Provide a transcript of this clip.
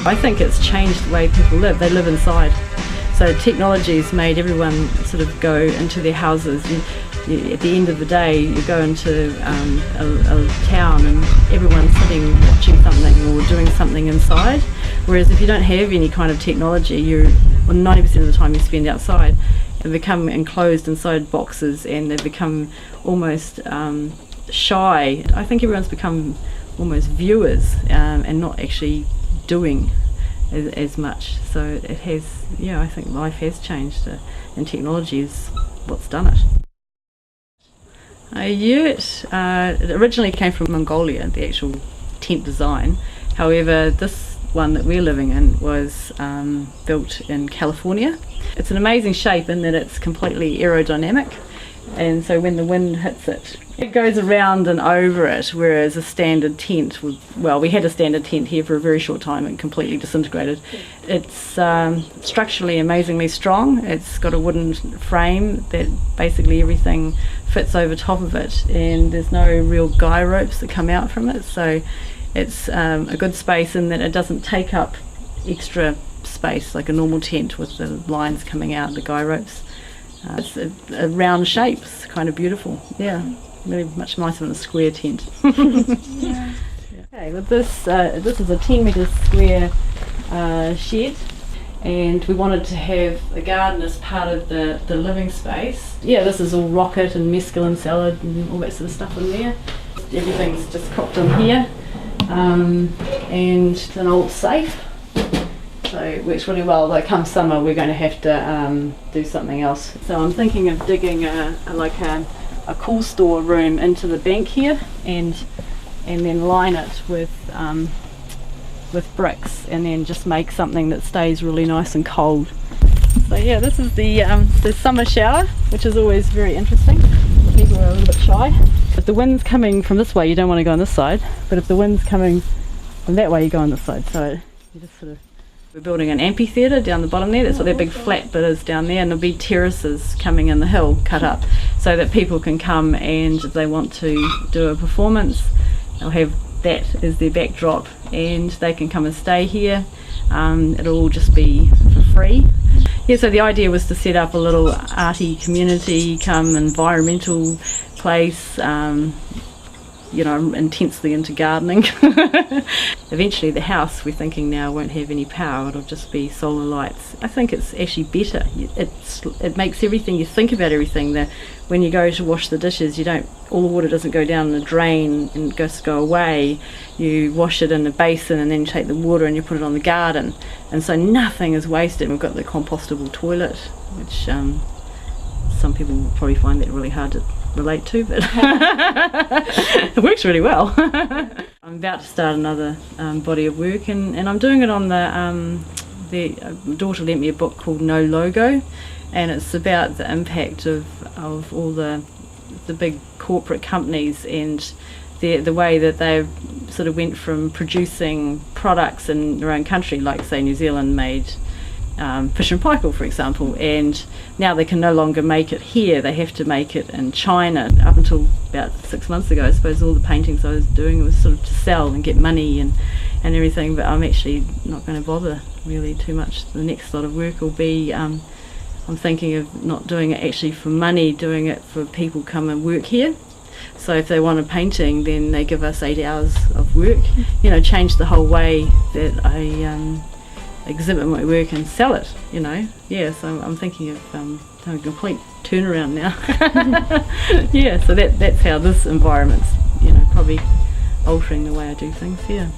I think it's changed the way people live. They live inside. So technology's made everyone sort of go into their houses. At the end of the day, you go into a town and everyone's sitting watching something or doing something inside. Whereas if you don't have any kind of technology, 90% of the time you spend outside. They become enclosed inside boxes and they become almost shy. I think everyone's become almost viewers and not actually doing as much. So it has, I think life has changed and technology is what's done it. A yurt it originally came from Mongolia, the actual tent design. However, this one that we're living in was built in California. It's an amazing shape in that it's completely aerodynamic, and so when the wind hits it, it goes around and over it, whereas a standard tent we had a standard tent here for a very short time and completely disintegrated. It's structurally amazingly strong. It's got a wooden frame that basically everything fits over top of it, and there's no real guy ropes that come out from it, so it's a good space in that it doesn't take up extra space like a normal tent with the lines coming out, the guy ropes. It's a round shape. It's kind of beautiful. Yeah, really much nicer than a square tent. Yeah. Okay, with this is a 10 metre square shed, and we wanted to have a garden as part of the living space. Yeah, this is all rocket and mescaline salad and all that sort of stuff in there. Everything's just cooked in here, and an old safe. So it works really well. Like come summer, we're going to have to do something else. So I'm thinking of digging a cool store room into the bank here, and then line it with bricks, and then just make something that stays really nice and cold. So yeah, this is the summer shower, which is always very interesting. People are a little bit shy. If the wind's coming from this way, you don't want to go on this side. But if the wind's coming from that way, you go on this side. So you just sort of. We're building an amphitheatre down the bottom there. That's what that big flat bit is down there, and there'll be terraces coming in the hill cut up so that people can come, and if they want to do a performance, they'll have that as their backdrop and they can come and stay here. It'll all just be for free. Yeah, so the idea was to set up a little arty community come environmental place, intensely into gardening. Eventually the house, we're thinking now, won't have any power. It'll just be solar lights. I think it's actually better. It makes everything, you think about everything, that when you go to wash the dishes, all the water doesn't go down in the drain and just go away. You wash it in a basin and then you take the water and you put it on the garden. And so nothing is wasted. We've got the compostable toilet, which some people will probably find that really hard to relate to, but it works really well. I'm about to start another body of work, and I'm doing it on my daughter lent me a book called No Logo, and it's about the impact of all the big corporate companies and the way that they sort of went from producing products in their own country, like say New Zealand made fish and pike, for example, and now they can no longer make it here. They have to make it in China. Up until about 6 months ago, I suppose all the paintings I was doing was sort of to sell and get money and everything, but I'm actually not going to bother really too much. The next lot of work will be I'm thinking of not doing it actually for money, doing it for people come and work here. So if they want a painting, then they give us 8 hours of work. Change the whole way that I exhibit my work and sell it, so I'm thinking of having a complete turnaround now. Yeah, so that's how this environment's probably altering the way I do things. Yeah.